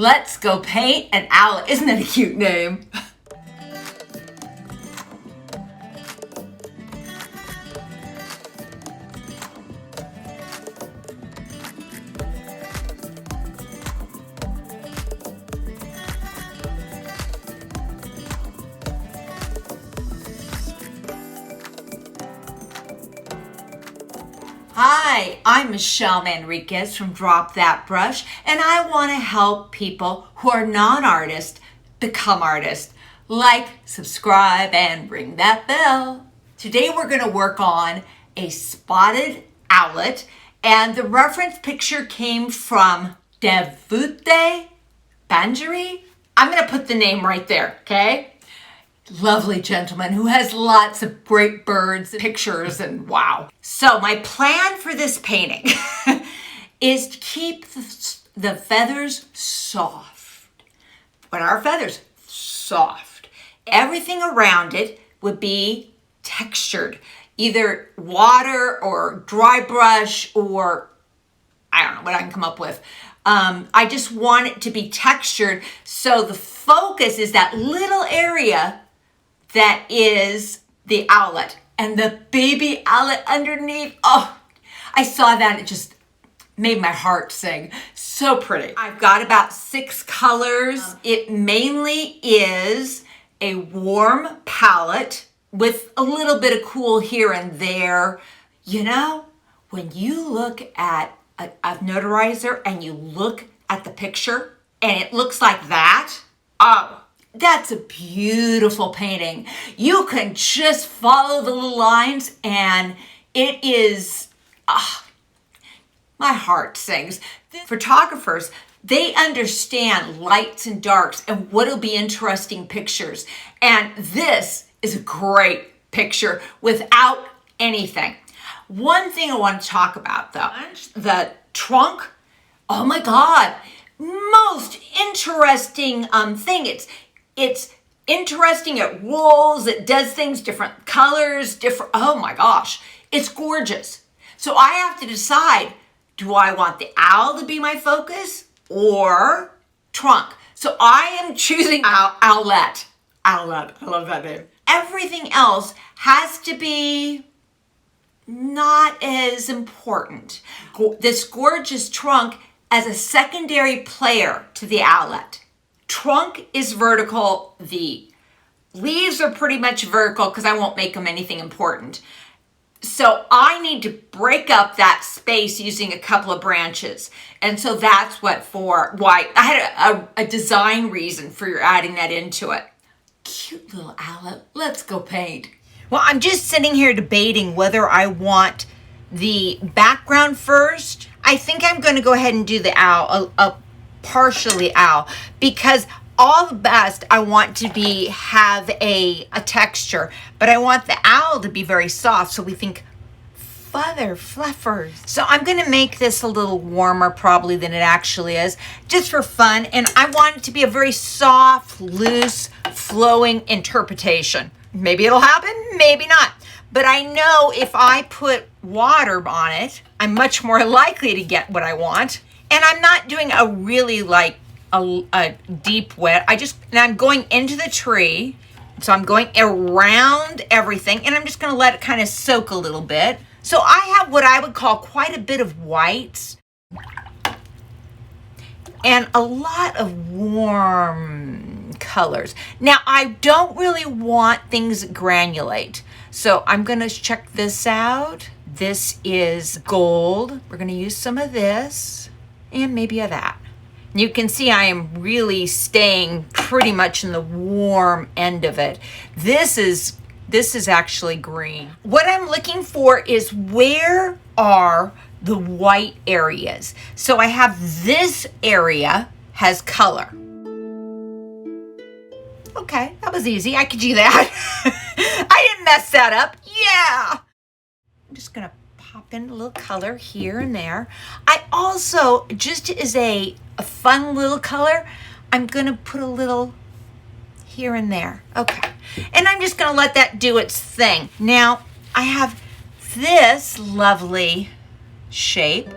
Let's go paint an owlet. Isn't that a cute name? Hi, I'm Michelle Manriquez from Drop That Brush, and I want to help people who are non-artists become artists. Like, subscribe, and ring that bell. Today we're going to work on a spotted owlet, and the reference picture came from Devdutta, Banerjee. I'm going to put the name right there, okay? Lovely gentleman who has lots of great birds, pictures, and wow. So my plan for this painting is to keep the feathers soft. What are feathers? Soft. Everything around it would be textured, either water or dry brush or I don't know what I can come up with. I just want it to be textured, so the focus is that little area that is the owlet and the baby owlet underneath. Oh, I saw that. It just made my heart sing. So pretty. I've got about 6 colors. It mainly is a warm palette with a little bit of cool here and there. You know, when you look at a notarizer and you look at the picture and it looks like that, oh, that's a beautiful painting. You can just follow the little lines and it is, my heart sings. The photographers, they understand lights and darks and what'll be interesting pictures. And this is a great picture without anything. One thing I want to talk about though, the trunk, oh my God, most interesting thing. It's interesting, it rolls, it does things, different colors, oh my gosh, it's gorgeous. So I have to decide, do I want the owl to be my focus or trunk? So I am choosing owlet, I love that name. Everything else has to be not as important. This gorgeous trunk as a secondary player to the owlet. Trunk is vertical, the leaves are pretty much vertical because I won't make them anything important. So I need to break up that space using a couple of branches. And so that's why I had a design reason for adding that into it. Cute little owlet, let's go paint. Well, I'm just sitting here debating whether I want the background first. I think I'm going to go ahead and do the owl, partially owl, because all the best I want to have a texture, but I want the owl to be very soft, so we think feather fluffers. So I'm going to make this a little warmer probably than it actually is, just for fun, and I want it to be a very soft, loose, flowing interpretation. Maybe it'll happen, maybe not, but I know if I put water on it, I'm much more likely to get what I want. And I'm not doing a really a deep wet. I'm going into the tree. So I'm going around everything and I'm just gonna let it kind of soak a little bit. So I have what I would call quite a bit of whites and a lot of warm colors. Now I don't really want things granulate. So I'm gonna check this out. This is gold. We're gonna use some of this. And maybe of that. You can see I am really staying pretty much in the warm end of it. This is actually green. What I'm looking for is where are the white areas. So I have this area has color. Okay, that was easy. I could do that. I didn't mess that up. Yeah. I'm just gonna pop in a little color here and there. I also, just as a fun little color, I'm gonna put a little here and there. Okay, and I'm just gonna let that do its thing. Now, I have this lovely shape.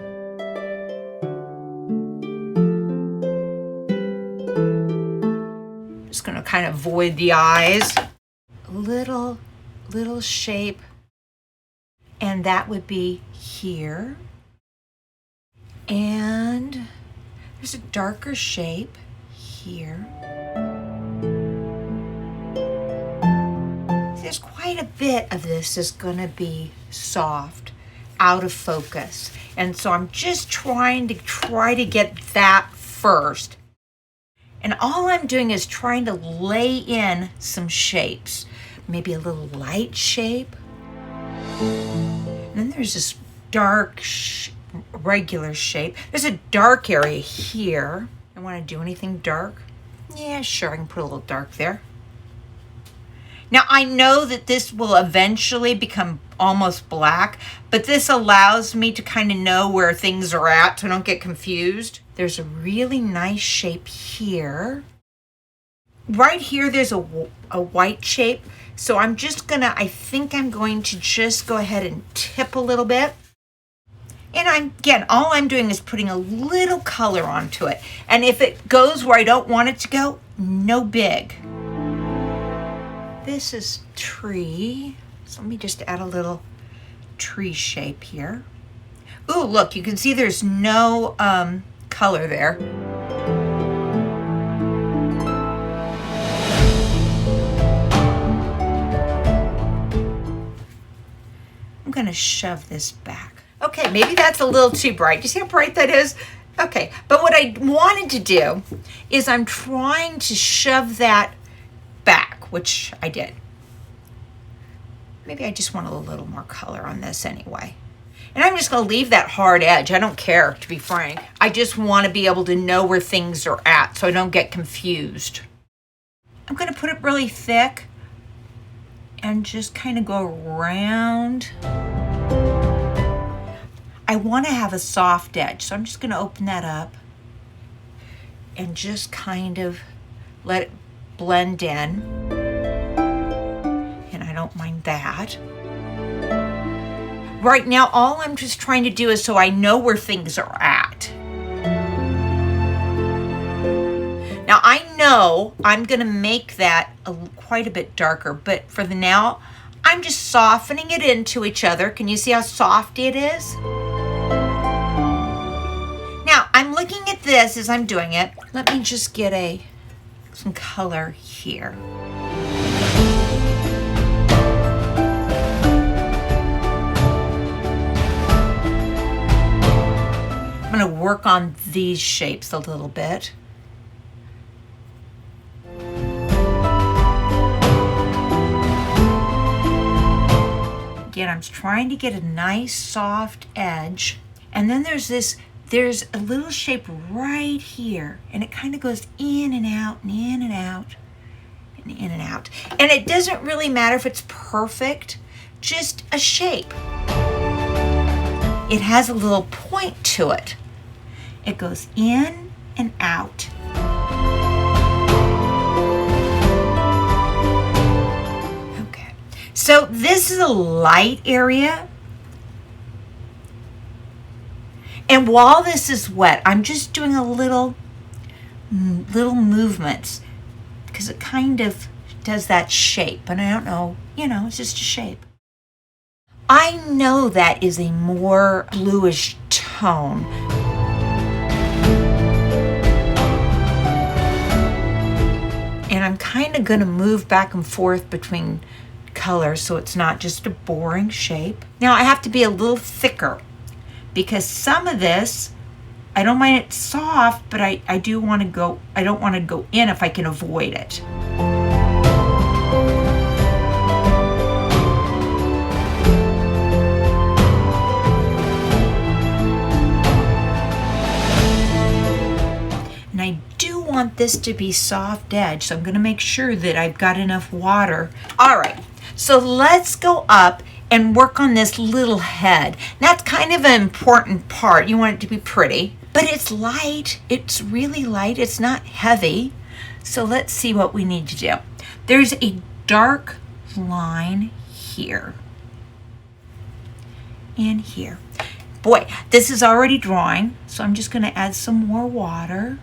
kind of void the eyes. Little shape, and that would be here. And there's a darker shape here. There's quite a bit of this is going to be soft, out of focus. And so I'm just trying to get that first. And all I'm doing is trying to lay in some shapes. Maybe a little light shape. And then there's this dark, regular shape. There's a dark area here. I want to do anything dark. Yeah, sure, I can put a little dark there. Now, I know that this will eventually become almost black, but this allows me to kind of know where things are at so I don't get confused. There's a really nice shape here. Right here, there's a white shape. So I'm just gonna, I think I'm going to just go ahead and tip a little bit. And again, all I'm doing is putting a little color onto it. And if it goes where I don't want it to go, no big. This is tree. So let me just add a little tree shape here. Ooh, look, you can see there's no color there. I'm gonna shove this back. Okay, maybe that's a little too bright. Do you see how bright that is? Okay, but what I wanted to do is I'm trying to shove that back, which I did. Maybe I just want a little more color on this anyway. And I'm just gonna leave that hard edge. I don't care, to be frank. I just wanna be able to know where things are at so I don't get confused. I'm gonna put it really thick and just kind of go around. I want to have a soft edge, so I'm just going to open that up and just kind of let it blend in. And I don't mind that. Right now, all I'm just trying to do is so I know where things are at. Now, I know I'm going to make that quite a bit darker, but for the now, I'm just softening it into each other. Can you see how soft it is? Now, I'm looking at this as I'm doing it. Let me just get some color here. I'm going to work on these shapes a little bit. Again, I'm trying to get a nice soft edge. And then there's a little shape right here. And it kind of goes in and out and in and out and in and out. And it doesn't really matter if it's perfect, just a shape. It has a little point to it. It goes in and out. So this is a light area. And while this is wet, I'm just doing a little movements because it kind of does that shape. And I don't know, it's just a shape. I know that is a more bluish tone. And I'm kind of going to move back and forth between color so it's not just a boring shape. Now I have to be a little thicker because some of this, I don't mind it soft, but I don't want to go in if I can avoid it. And I do want this to be soft edge, so I'm going to make sure that I've got enough water. All right. So let's go up and work on this little head. That's kind of an important part. You want it to be pretty, but it's light. It's really light. It's not heavy. So let's see what we need to do. There's a dark line here and here. Boy, this is already drying, so I'm just going to add some more water.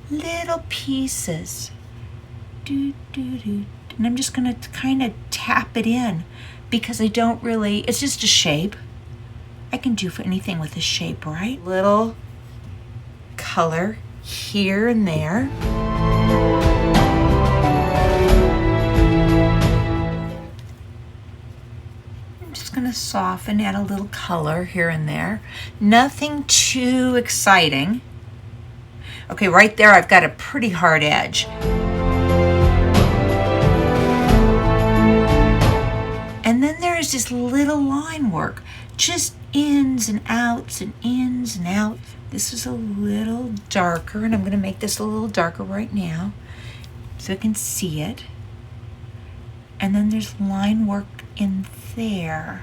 Little pieces. And I'm just gonna kind of tap it in because I don't really, it's just a shape. I can do for anything with a shape, right? Little color here and there. I'm just gonna soften, add a little color here and there. Nothing too exciting. Okay, right there I've got a pretty hard edge. And then there is this little line work, just ins and outs and ins and outs. This is a little darker, and I'm gonna make this a little darker right now so I can see it. And then there's line work in there.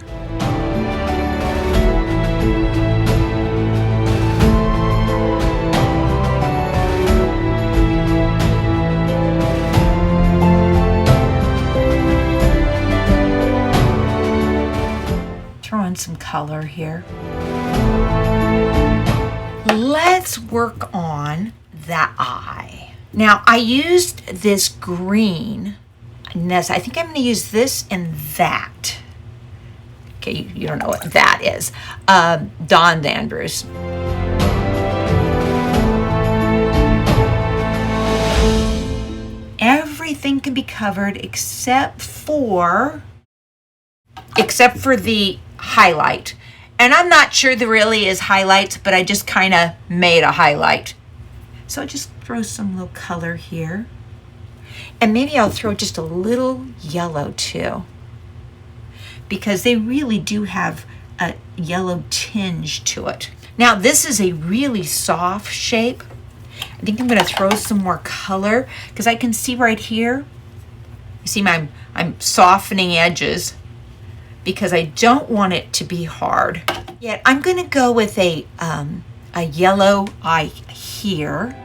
Throw in some color here. Let's work on the eye. Now I used this green. I think I'm going to use this and that. Okay, you don't know what that is. Dawn Andrews. Everything can be covered except for the highlight. And I'm not sure there really is highlights, but I just kind of made a highlight. So I'll just throw some little color here. And maybe I'll throw just a little yellow too, because they really do have a yellow tinge to it. Now this is a really soft shape. I think I'm going to throw some more color because I can see right here. You see I'm softening edges because I don't want it to be hard. Yet I'm going to go with a yellow eye here.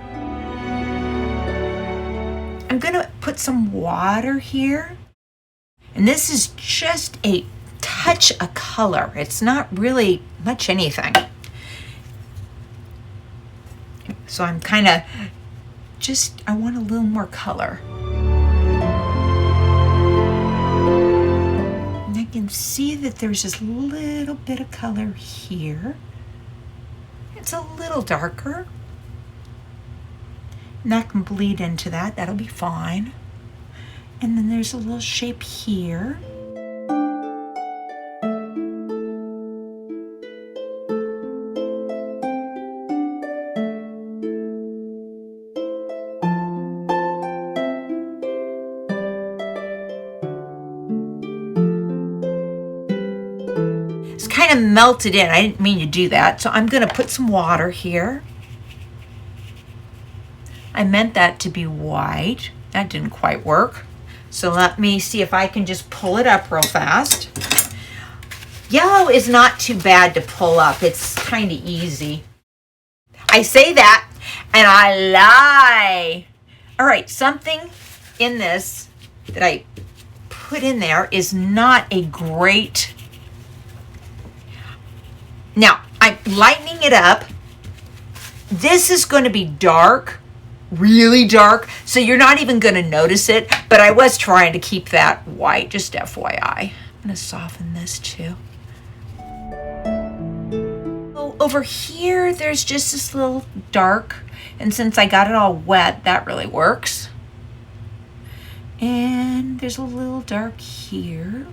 I'm going to put some water here. And this is just a touch of color. It's not really much anything. So I'm kind of I want a little more color. And I can see that there's this little bit of color here. It's a little darker. And that can bleed into that. That'll be fine. And then there's a little shape here. It's kind of melted in. I didn't mean to do that. So I'm going to put some water here. I meant that to be white. That didn't quite work. So let me see if I can just pull it up real fast. Yellow is not too bad to pull up. It's kind of easy. I say that and I lie. All right, something in this that I put in there is not a great. Now, I'm lightening it up. This is going to be dark. Really dark, so you're not even going to notice it, but I was trying to keep that white, just FYI. I'm going to soften this too. Oh, over here, there's just this little dark, and since I got it all wet, that really works. And there's a little dark here.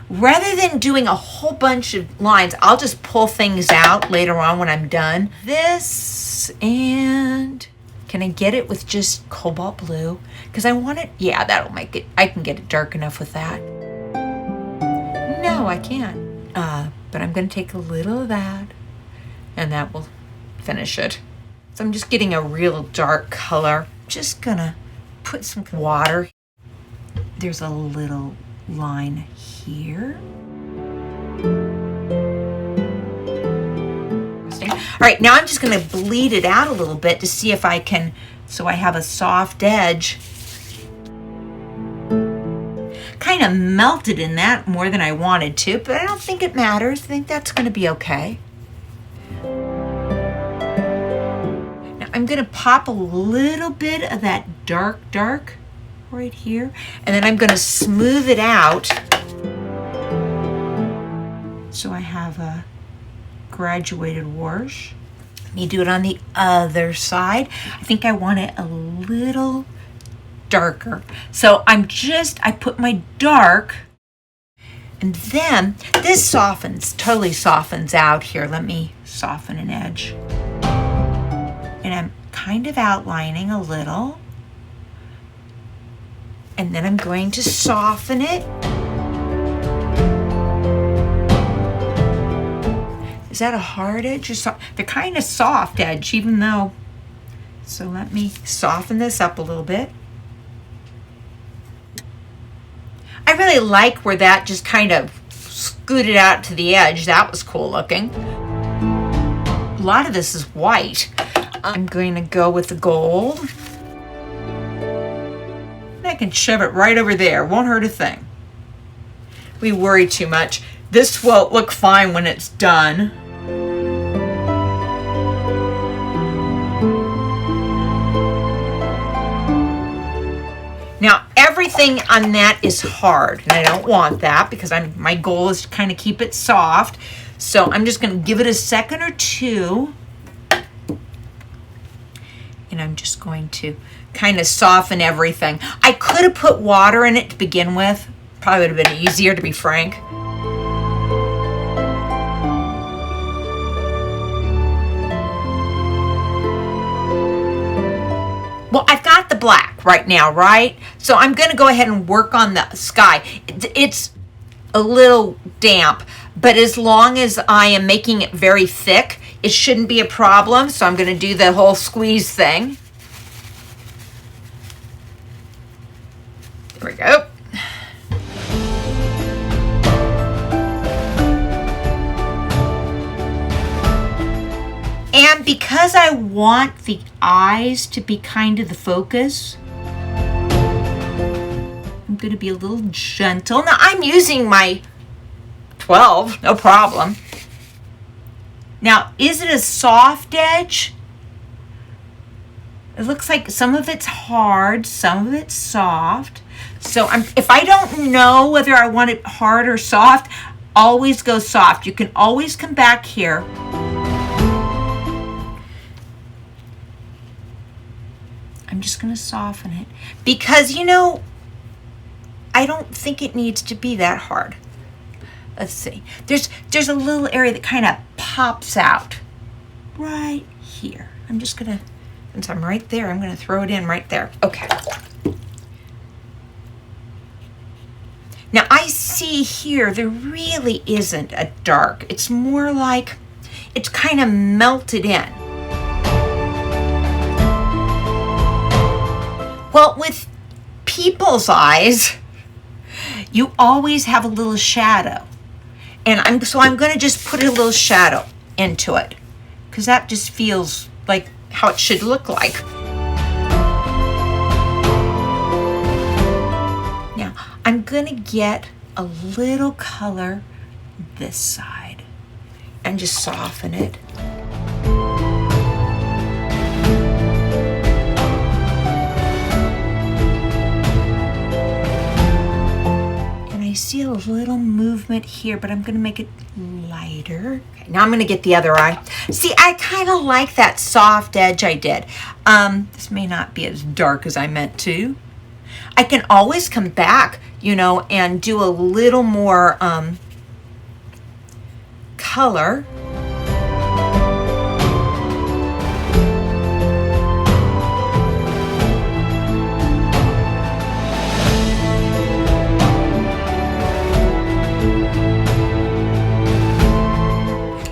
Rather than doing a whole bunch of lines, I'll just pull things out later on when I'm done. This, and can I get it with just Cobalt Blue? Because I want it, yeah, that'll make it, I can get it dark enough with that. No, I can't. But I'm gonna take a little of that, and that will finish it. So I'm just getting a real dark color. Just gonna put some water. There's a little line here. All right, now I'm just going to bleed it out a little bit to see if I can, so I have a soft edge. Kind of melted in that more than I wanted to, but I don't think it matters. I think that's going to be okay. Now I'm I'm gonna pop a little bit of that dark right here, and then I'm gonna smooth it out so I have a graduated wash. Let me do it on the other side. I think I want it a little darker. So I put my dark, and then this totally softens out here. Let me soften an edge. And I'm kind of outlining a little. And then I'm going to soften it. Is that a hard edge or soft? They're kind of soft edge, even though. So let me soften this up a little bit. I really like where that just kind of scooted out to the edge. That was cool looking. A lot of this is white. I'm going to go with the gold. I can shove it right over there. Won't hurt a thing. We worry too much. This will look fine when it's done. Now, everything on that is hard, and I don't want that because my goal is to kind of keep it soft. So I'm just going to give it a second or two. And I'm just going to kind of soften everything. I could have put water in it to begin with. Probably would have been easier, to be frank. Well, I've got the black right now, right? So I'm going to go ahead and work on the sky. It's a little damp, but as long as I am making it very thick, it shouldn't be a problem. So I'm going to do the whole squeeze thing. There we go. And because I want the eyes to be kind of the focus, I'm going to be a little gentle. Now I'm using my 12, no problem. Now, is it a soft edge? It looks like some of it's hard, some of it's soft. So if I don't know whether I want it hard or soft, always go soft. You can always come back here. I'm just going to soften it because, you know, I don't think it needs to be that hard. Let's see. There's a little area that kind of pops out right here. I'm just going to, since I'm right there, I'm going to throw it in right there. Okay. Now I see here there really isn't a dark. It's more like it's kind of melted in. Well, with people's eyes, you always have a little shadow. And so I'm going to just put a little shadow into it because that just feels like how it should look like. Now, I'm going to get a little color this side and just soften it. I see a little movement here, but I'm going to make it lighter. Okay, now I'm going to get the other eye. See, I kind of like that soft edge I did. This may not be as dark as I meant to. I can always come back, you know, and do a little more color.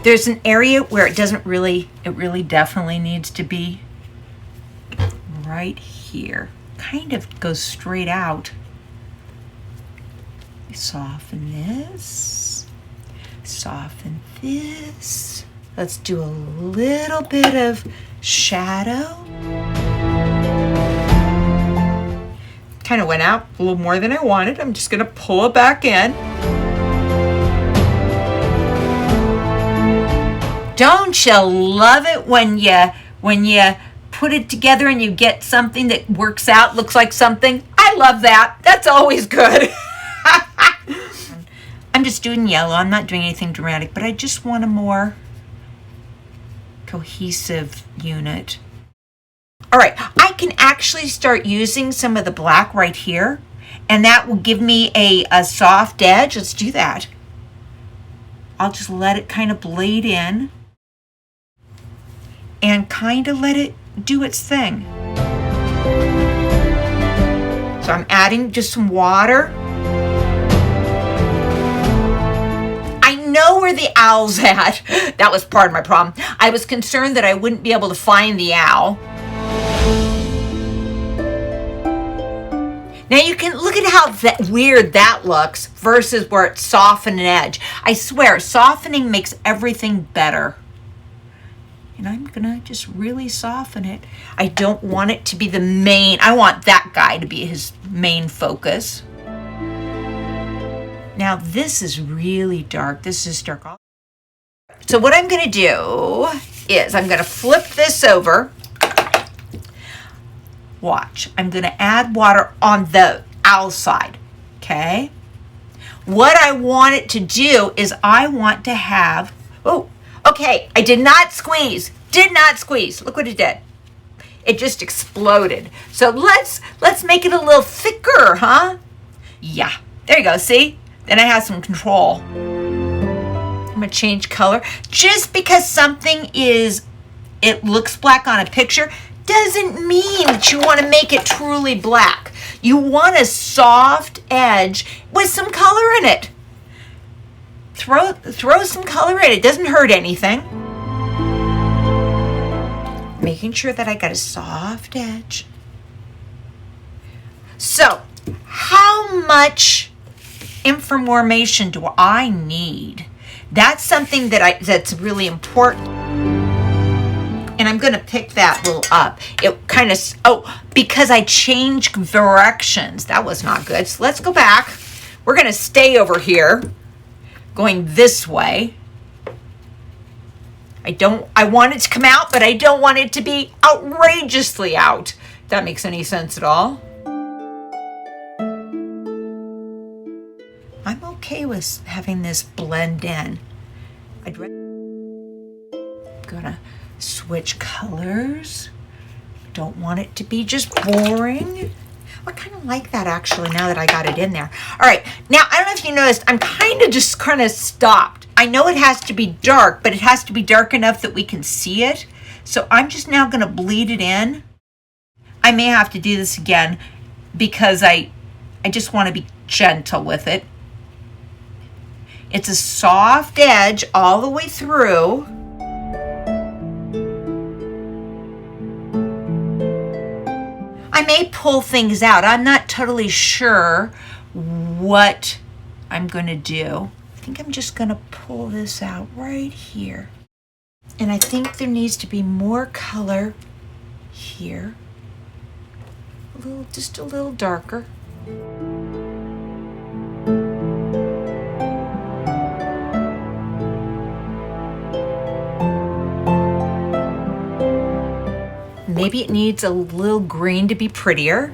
There's an area where it really definitely needs to be right here. Kind of goes straight out. Soften this, soften this. Let's do a little bit of shadow. Kind of went out a little more than I wanted. I'm just gonna pull it back in. Don't you love it when you put it together and you get something that works out, looks like something. I love that. That's always good. I'm just doing yellow. I'm not doing anything dramatic, but I just want a more cohesive unit. All right, I can actually start using some of the black right here, and that will give me a soft edge. Let's do that. I'll just let it kind of bleed in and kind of let it do its thing. So I'm adding just some water. I know where the owl's at. That was part of my problem. I was concerned that I wouldn't be able to find the owl. Now you can look at how weird that looks versus where it's softened an edge. I swear, softening makes everything better. And I'm gonna just really soften it. I don't want it to be the main, I want that guy to be his main focus. Now this is really dark. This is dark. So what I'm gonna do is I'm gonna flip this over. Watch, I'm gonna add water on the owl side, okay? What I want it to do is I want to have, oh, okay, I did not squeeze, look what it did. It just exploded. So let's make it a little thicker, huh? Yeah, there you go, see? Then I have some control. I'm gonna change color. Just because something it looks black on a picture, doesn't mean that you want to make it truly black. You want a soft edge with some color in it. Throw some color in it. It doesn't hurt anything. Making sure that I got a soft edge. So, how much information do I need? That's something that's really important. And I'm going to pick that little up. It kind of, because I changed directions. That was not good. So let's go back. We're going to stay over here, going this way. I want it to come out, but I don't want it to be outrageously out. If that makes any sense at all. I'm okay with having this blend in. I'm gonna switch colors. Don't want it to be just boring. I kind of like that actually now that I got it in there. All right, now I don't know if you noticed, I'm kind of stopped. I know it has to be dark, but it has to be dark enough that we can see it. So I'm just now gonna bleed it in. I may have to do this again because I just want to be gentle with it. It's a soft edge all the way through. I may pull things out. I'm not totally sure what I'm going to do. I think I'm just going to pull this out right here. And I think there needs to be more color here. Just a little darker. Maybe it needs a little green to be prettier.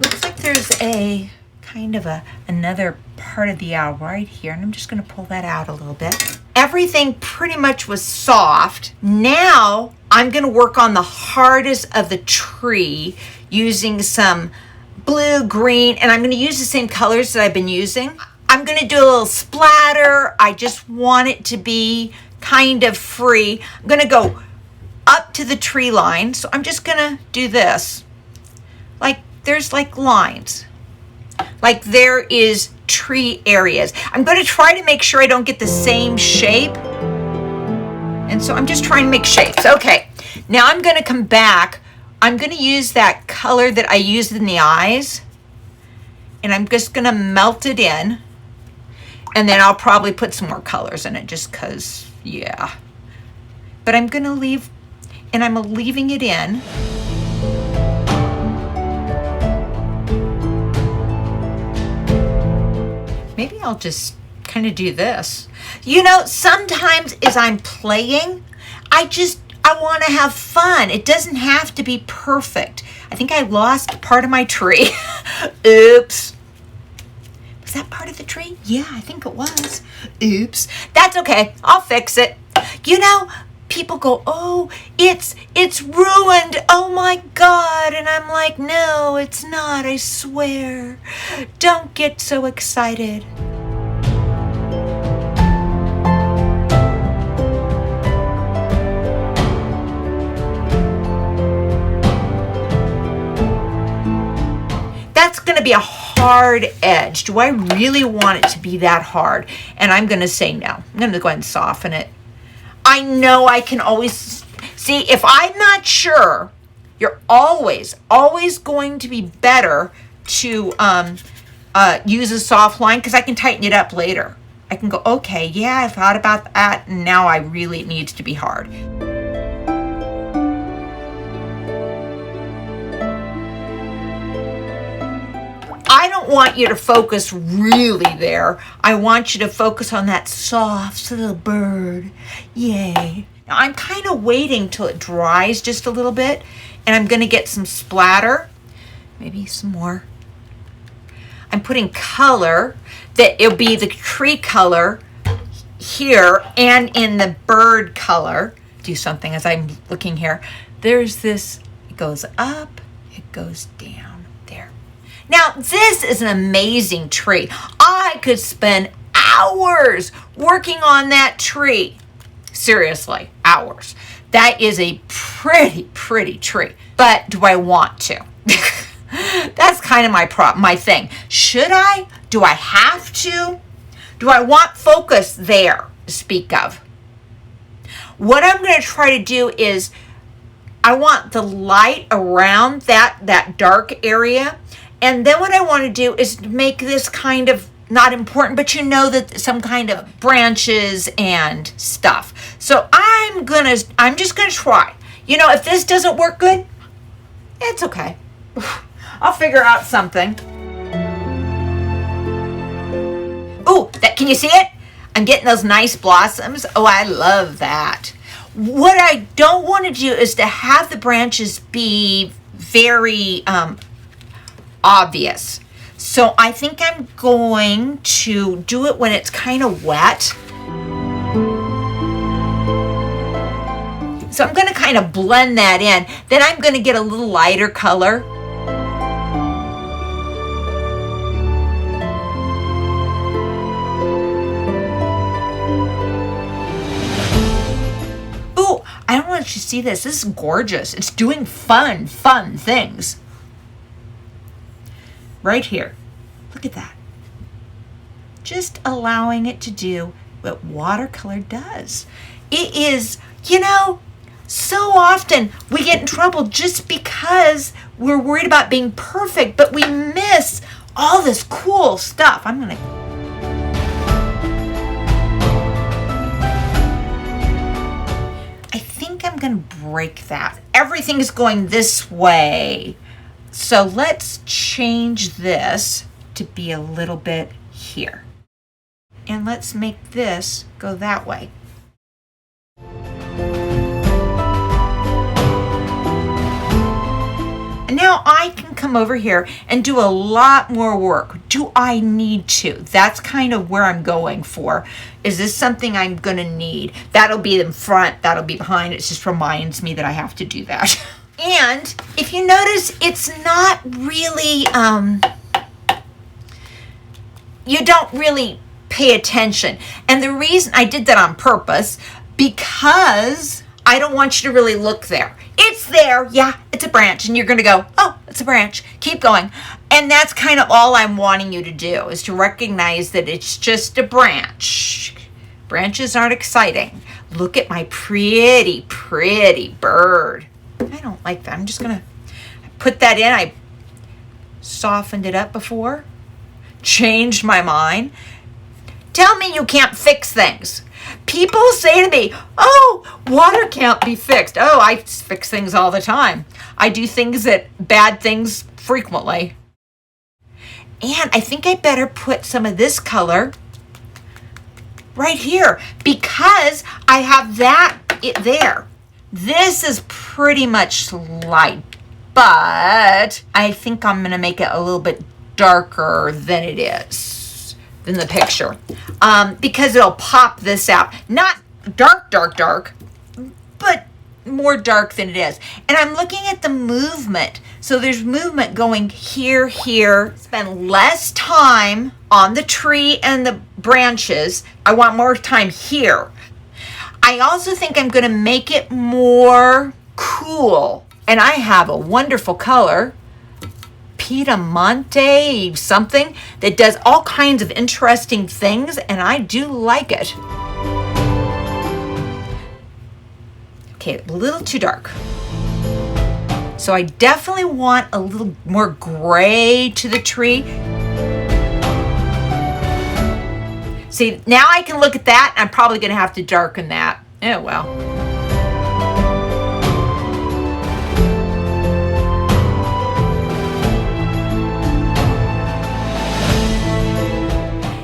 Looks like there's a kind of another part of the owl right here, and I'm just going to pull that out a little bit. Everything pretty much was soft. Now I'm going to work on the hardest of the tree using some blue, green, and I'm going to use the same colors that I've been using. I'm going to do a little splatter. I just want it to be kind of free. I'm going to go up to the tree line. So I'm just going to do this. Like there's like lines. Like there is tree areas. I'm going to try to make sure I don't get the same shape. And so I'm just trying to make shapes. Okay. Now I'm going to come back. I'm going to use that color that I used in the eyes. And I'm just going to melt it in. And then I'll probably put some more colors in it just because, yeah. But I'm going to leave, and I'm leaving it in. Maybe I'll just kind of do this. You know, sometimes as I'm playing, I want to have fun. It doesn't have to be perfect. I think I lost part of my tree. Oops. Was that part of the tree? Yeah, I think it was. Oops. That's okay. I'll fix it. You know, people go, oh, it's ruined. Oh my God. And I'm like, no, it's not. I swear. Don't get so excited. That's going to be a hard edge. Do I really want it to be that hard? And I'm going to say no. I'm going to go ahead and soften it. I know I can always see, if I'm not sure, you're always going to be better to use a soft line, because I can tighten it up later. I can go, okay, yeah, I thought about that, and now I really, it needs to be hard. I don't want you to focus really there. I want you to focus on that soft little bird. Yay. Now I'm kind of waiting till it dries just a little bit, and I'm going to get some splatter, maybe some more. I'm putting color, that it'll be the tree color here and in the bird color. Do something as I'm looking here. There's this, it goes up, it goes down. Now, this is an amazing tree. I could spend hours working on that tree. Seriously, hours. That is a pretty tree. But do I want to? That's kind of my thing. Should I? Do I have to? Do I want focus there to speak of? What I'm going to try to do is, I want the light around that dark area. And then what I want to do is make this kind of not important, but you know, that some kind of branches and stuff. So I'm just gonna try. You know, if this doesn't work good, it's okay. I'll figure out something. Oh, can you see it? I'm getting those nice blossoms. Oh, I love that. What I don't want to do is to have the branches be very obvious. So I think I'm going to do it when it's kind of wet. So I'm going to kind of blend that in. Then I'm going to get a little lighter color. Ooh, I don't want you to see this. This is gorgeous. It's doing fun things. Right here. Look at that. Just allowing it to do what watercolor does. It is, you know, so often we get in trouble just because we're worried about being perfect, but we miss all this cool stuff. I think I'm going to break that. Everything is going this way. So let's change this to be a little bit here. And let's make this go that way. And now I can come over here and do a lot more work. Do I need to? That's kind of where I'm going for. Is this something I'm going to need? That'll be in front, that'll be behind. It just reminds me that I have to do that. And if you notice, it's not really, you don't really pay attention. And the reason I did that on purpose, because I don't want you to really look there. It's there, yeah, it's a branch, and you're going to go, oh, it's a branch. Keep going. And that's kind of all I'm wanting you to do, is to recognize that it's just a branch. Branches aren't exciting. Look at my pretty bird. I don't like that. I'm just going to put that in. I softened it up before. Changed my mind. Tell me you can't fix things. People say to me, oh, water can't be fixed. Oh, I fix things all the time. I do bad things frequently. And I think I better put some of this color right here because I have that there. This is pretty much light, but I think I'm gonna make it a little bit darker than it is in the picture because it'll pop this out. Not dark, dark, dark, but more dark than it is. And I'm looking at the movement. So there's movement going here, here. Spend less time on the tree and the branches. I want more time here. I also think I'm going to make it more cool. And I have a wonderful color, Piemontite something, that does all kinds of interesting things, and I do like it. Okay, a little too dark. So I definitely want a little more gray to the tree. See, now I can look at that. I'm probably going to have to darken that. Oh, well.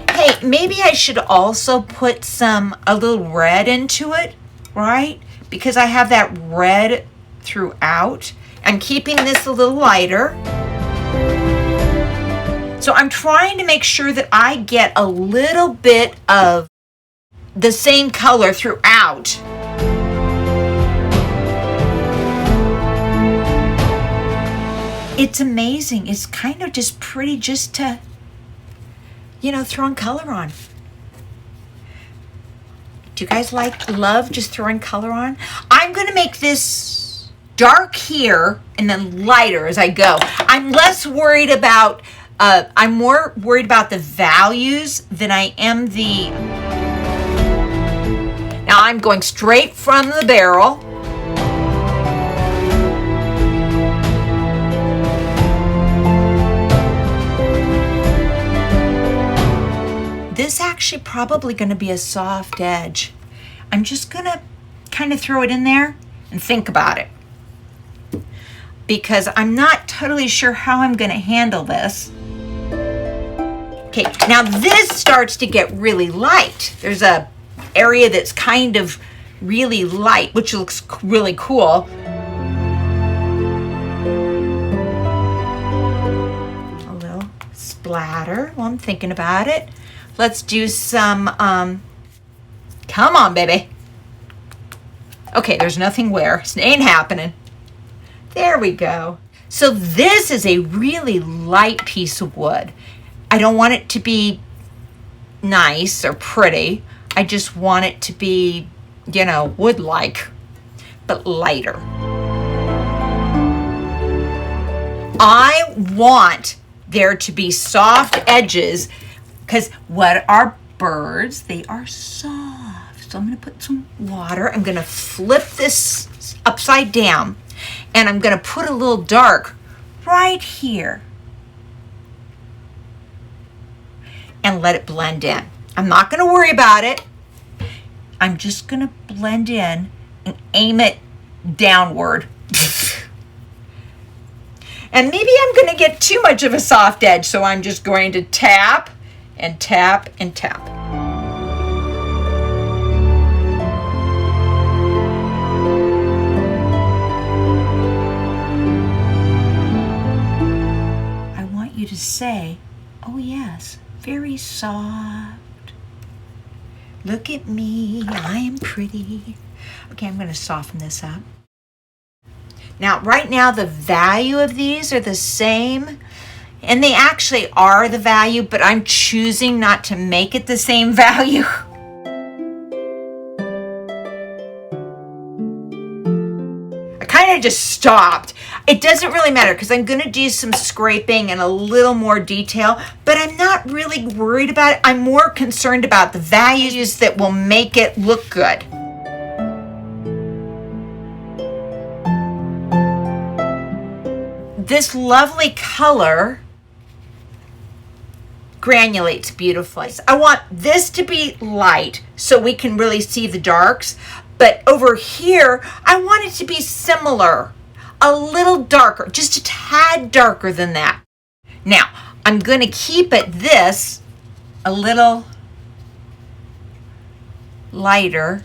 Hey, maybe I should also put a little red into it, right? Because I have that red throughout. I'm keeping this a little lighter. So I'm trying to make sure that I get a little bit of the same color throughout. It's amazing. It's kind of just pretty just to, throwing color on. Do you guys love just throwing color on? I'm going to make this dark here and then lighter as I go. I'm less worried about, I'm more worried about the values than I am the, now I'm going straight from the barrel. This actually probably going to be a soft edge. I'm just going to kind of throw it in there and think about it, because I'm not totally sure how I'm going to handle this. Okay, now this starts to get really light. There's a area that's kind of really light, which looks really cool. A little splatter while I'm thinking about it. Let's do some, come on, baby. Okay, there's nothing where. It ain't happening. There we go. So this is a really light piece of wood. I don't want it to be nice or pretty. I just want it to be, wood-like, but lighter. I want there to be soft edges, because what are birds? They are soft. So I'm going to put some water. I'm going to flip this upside down, and I'm going to put a little dark right here and let it blend in. I'm not going to worry about it. I'm just going to blend in and aim it downward. And maybe I'm going to get too much of a soft edge, so I'm just going to tap and tap and tap. I want you to say, oh yes, very soft. Look at me, I am pretty. Okay, I'm going to soften this up. Now, right now, the value of these are the same. And they actually are the value, but I'm choosing not to make it the same value. I kind of just stopped. It doesn't really matter because I'm going to do some scraping and a little more detail, but I'm not really worried about it. I'm more concerned about the values that will make it look good. This lovely color granulates beautifully. I want this to be light so we can really see the darks, but over here I want it to be similar, a little darker, just a tad darker than that. Now I'm going to keep it this a little lighter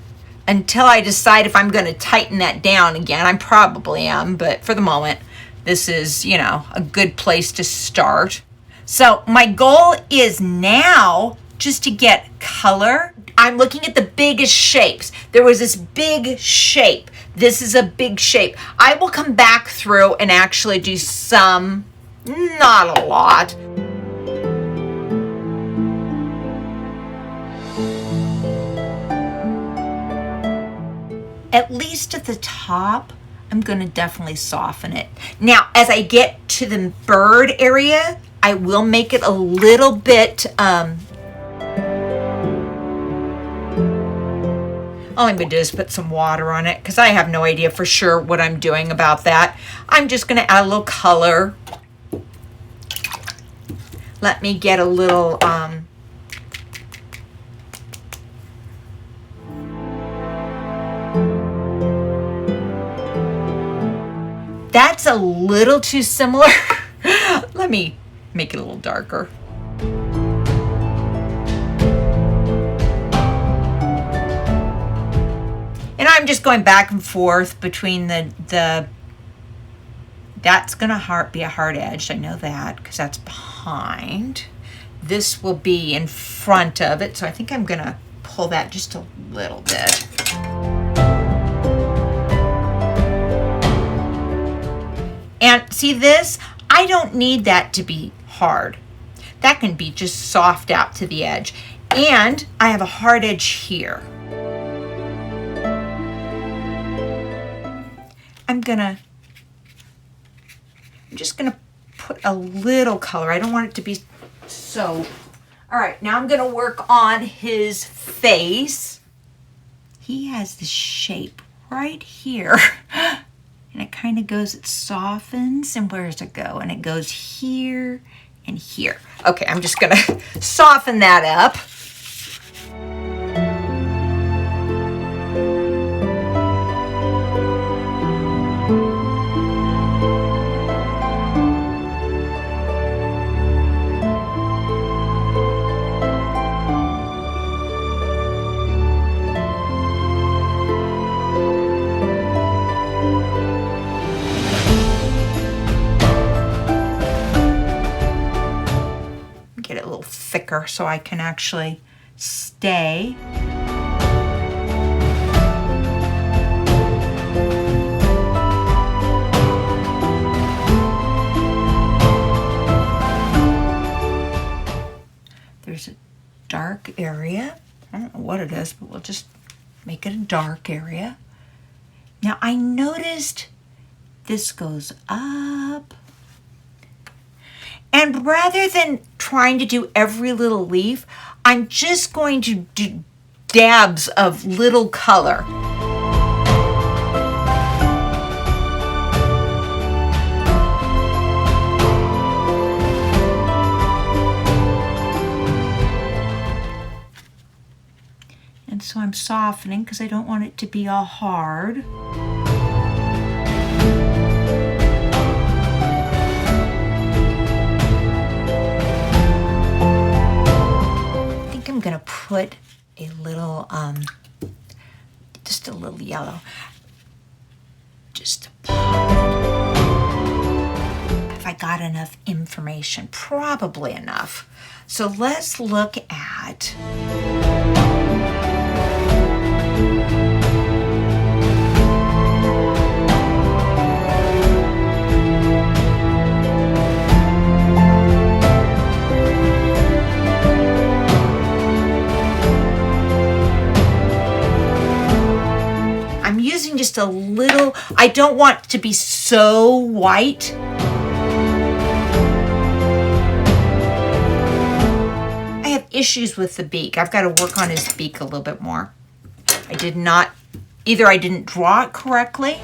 until I decide if I'm going to tighten that down again. I probably am, but for the moment, this is, you know, a good place to start. So my goal is now just to get color. I'm looking at the biggest shapes. There was this big shape. This is a big shape. I will come back through and actually do some, not a lot. At least at the top, I'm going to definitely soften it. Now, as I get to the bird area, I will make it a little bit, all I'm going to do is put some water on it because I have no idea for sure what I'm doing about that. I'm just going to add a little color. Let me get a little, that's a little too similar. Let me make it a little darker. And I'm just going back and forth between the that's gonna be a hard edge. I know that because that's behind. This will be in front of it. So I think I'm gonna pull that just a little bit. And see this? I don't need that to be hard. That can be just soft out to the edge. And I have a hard edge here. I'm just gonna put a little color. I don't want it to be so. All right, now I'm gonna work on his face. He has this shape right here. And it kind of goes, it softens, and where does it go? And it goes here and here. Okay, I'm just gonna soften that up. Thicker so I can actually stay. There's a dark area. I don't know what it is, but we'll just make it a dark area. Now I noticed this goes up. And rather than trying to do every little leaf, I'm just going to do dabs of little color. And so I'm softening because I don't want it to be all hard. I'm gonna put a little, just a little yellow, just to pop it. Have I got enough information? Probably enough. So let's look at just a little. I don't want to be so white. I have issues with the beak. I've got to work on his beak a little bit more. I didn't draw it correctly.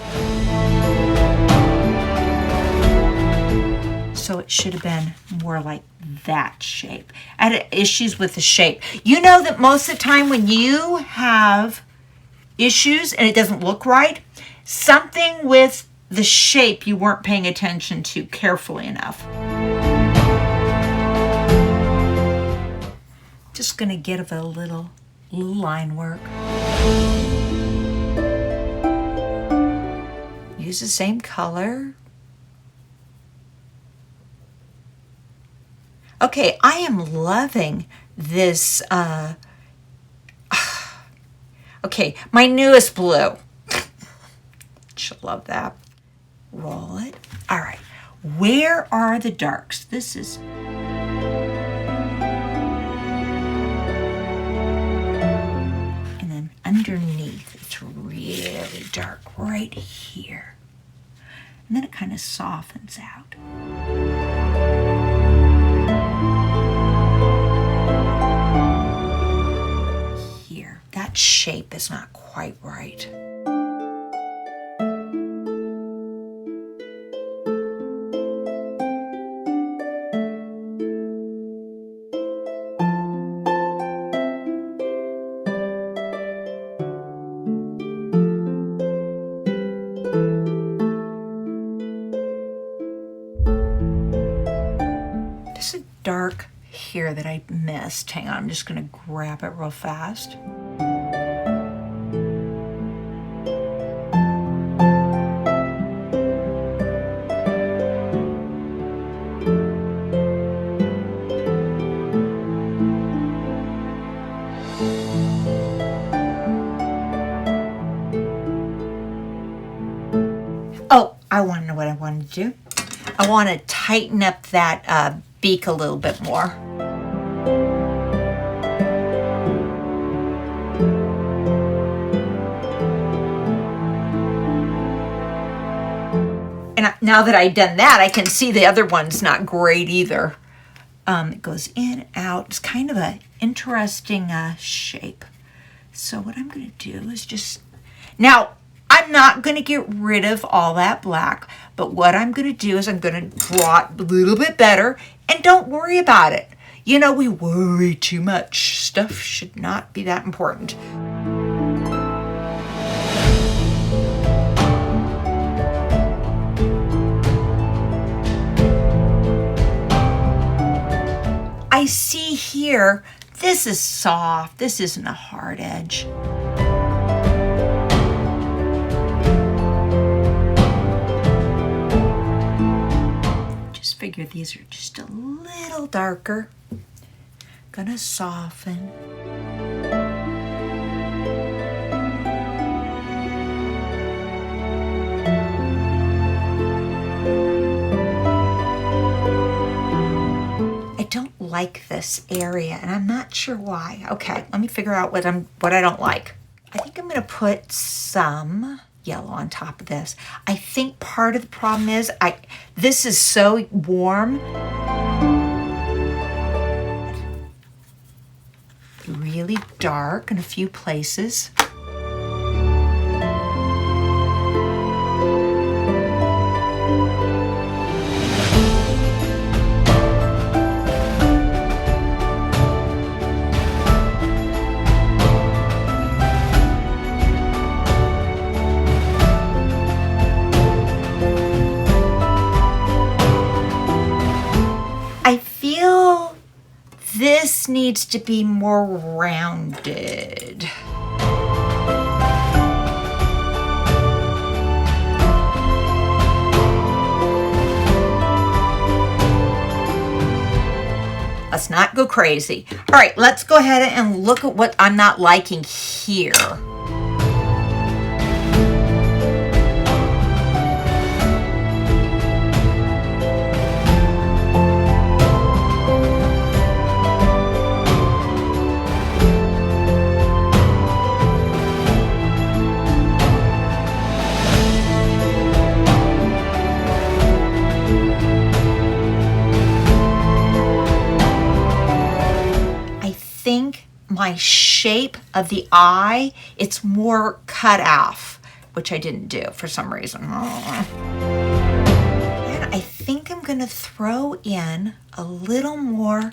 So it should have been more like that shape. I had issues with the shape. You know that most of the time when you have issues and it doesn't look right, something with the shape you weren't paying attention to carefully enough. Just gonna give it a little little line work. Use the same color. Okay, I am loving this. Okay, my newest blue. She'll love that. Roll it. All right, where are the darks? This is... And then underneath, it's really dark right here. And then it kind of softens out. Here, that shape is not quite right. Dark here that I missed. Hang on, I'm just going to grab it real fast. Oh, I want to know what I want to do. I want to tighten up that beak a little bit more. And now that I've done that, I can see the other one's not great either. It goes in, out. It's kind of an interesting shape. So what I'm going to do is just... Now, I'm not going to get rid of all that black, but what I'm going to do is I'm going to draw it a little bit better, and don't worry about it. You know, we worry too much. Stuff should not be that important. I see here, this is soft. This isn't a hard edge. Figure these are just a little darker. Gonna soften. I don't like this area, and I'm not sure why. Okay, let me figure out what I don't like. I think I'm gonna put some yellow on top of this. I think part of the problem is this is so warm. Really dark in a few places. This needs to be more rounded. Let's not go crazy. All right, let's go ahead and look at what I'm not liking here. My shape of the eye, it's more cut off, which I didn't do for some reason. And I think I'm going to throw in a little more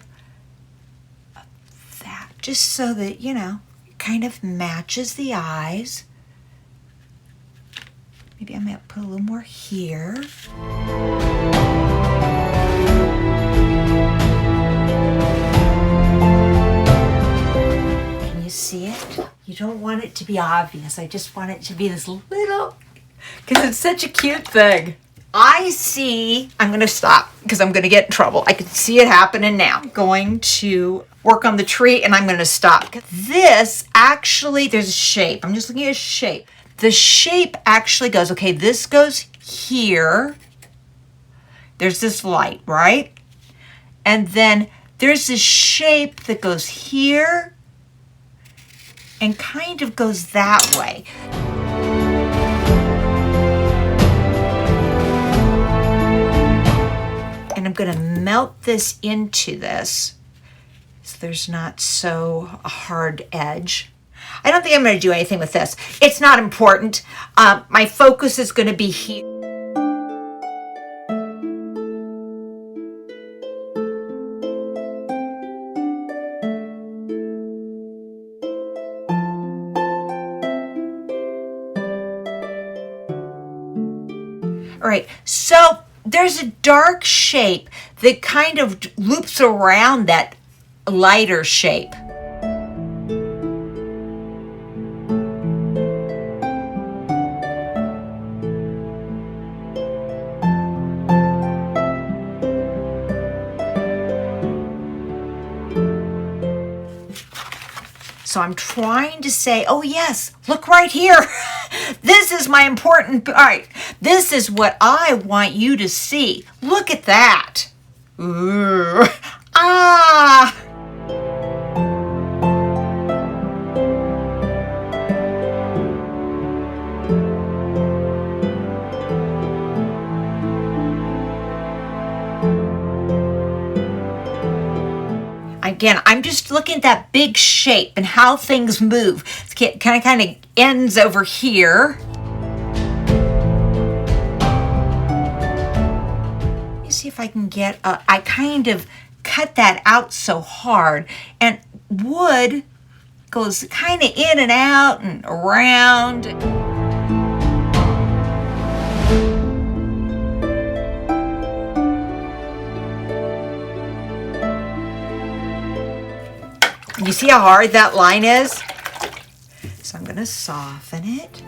of that, just so that, you know, it kind of matches the eyes. Maybe I might put a little more here. see it? You don't want it to be obvious. I just want it to be this little, because it's such a cute thing. I see, I'm going to stop because I'm going to get in trouble. I can see it happening now. I'm going to work on the tree and I'm going to stop. This actually, there's a shape. I'm just looking at a shape. The shape actually goes, okay, this goes here. There's this light, right? And then there's this shape that goes here and kind of goes that way. And I'm going to melt this into this so there's not so a hard edge. I don't think I'm going to do anything with this. It's not important. My focus is going to be here. All right, so there's a dark shape that kind of loops around that lighter shape. So I'm trying to say, oh yes, look right here. This is my important part. This is what I want you to see. Look at that. Ooh. Ah. Again, I'm just looking at that big shape and how things move. It kind of ends over here. Let me see if I can get, I kind of cut that out so hard, and wood goes kind of in and out and around. You see how hard that line is? So I'm going to soften it.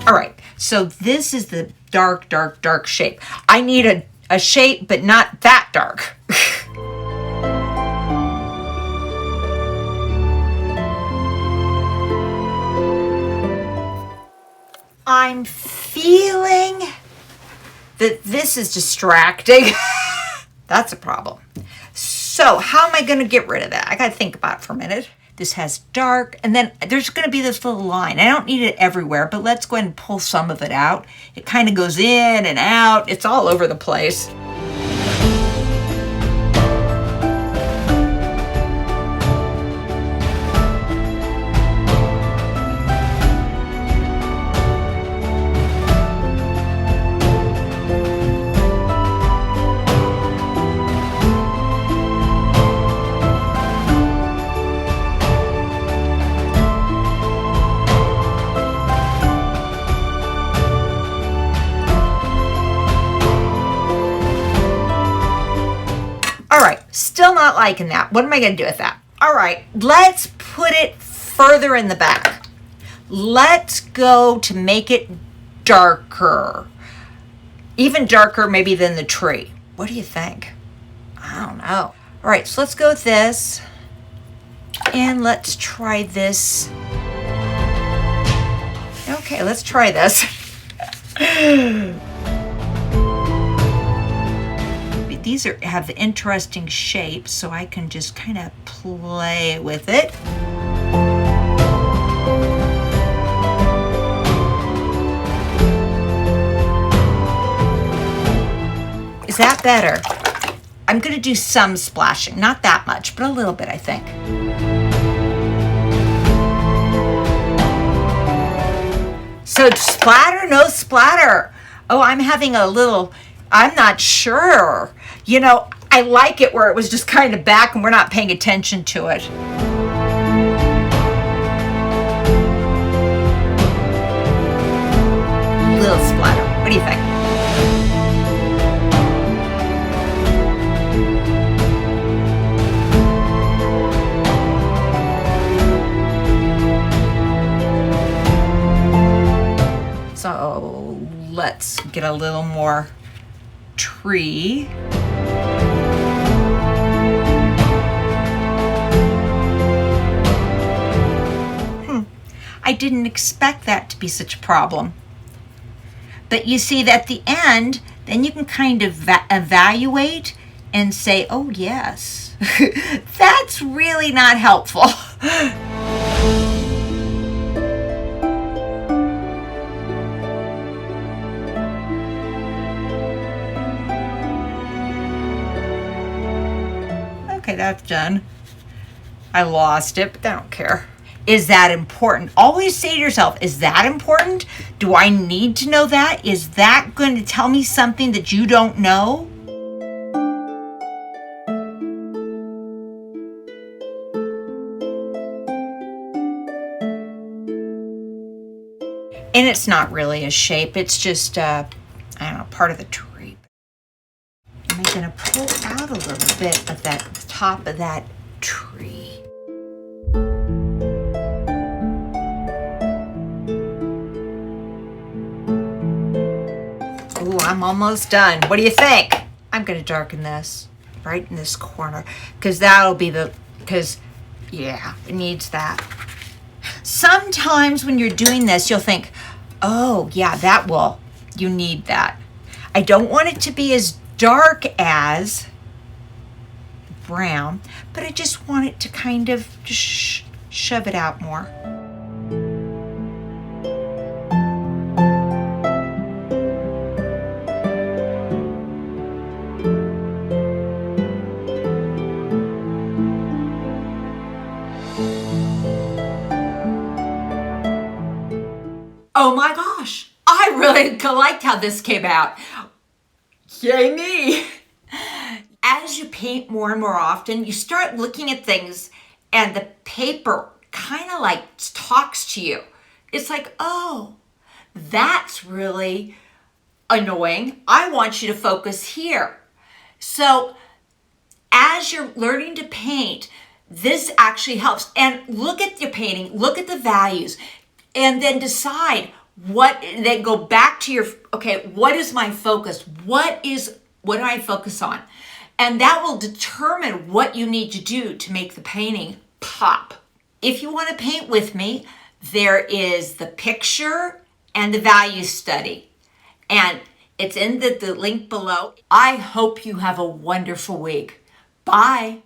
All right, so this is the dark, dark, dark shape. I need a shape, but not that dark. I'm feeling that this is distracting. That's a problem. So how am I going to get rid of that? I got to think about it for a minute. This has dark, and then there's going to be this little line. I don't need it everywhere, but let's go ahead and pull some of it out. It kind of goes in and out. It's all over the place. Still not liking that. What am I going to do with that? All right, let's put it further in the back. Let's go to make it darker. Even darker maybe than the tree. What do you think? I don't know. All right, so let's go with this. And let's try this. Okay, let's try this. These have interesting shapes, so I can just kind of play with it. Is that better? I'm going to do some splashing, not that much, but a little bit, I think. So splatter, no splatter. Oh, I'm having a little, I'm not sure. You know, I like it where it was just kind of back and we're not paying attention to it. Little splatter. What do you think? So let's get a little more tree. I didn't expect that to be such a problem. But you see that at the end, then you can kind of evaluate and say, oh yes, that's really not helpful. Okay, that's done. I lost it, but I don't care. Is that important? Always say to yourself, is that important? Do I need to know that? Is that going to tell me something that you don't know? And it's not really a shape. It's just, I don't know, part of the tree. I'm going to pull out a little bit of that top of that tree. Ooh, I'm almost done. What do you think? I'm going to darken this right in this corner because that'll be yeah, it needs that. Sometimes when you're doing this, you'll think, oh, yeah, you need that. I don't want it to be as dark as brown, but I just want it to kind of just shove it out more. Oh my gosh, I really liked how this came out. Yay me. As you paint more and more often, you start looking at things and the paper kind of like talks to you. It's like, oh, that's really annoying. I want you to focus here. So as you're learning to paint, this actually helps. And look at your painting, look at the values, and then decide then go back to your, okay, what is my focus? What do I focus on? And that will determine what you need to do to make the painting pop. If you want to paint with me, there is the picture and the value study. And it's in the link below. I hope you have a wonderful week. Bye.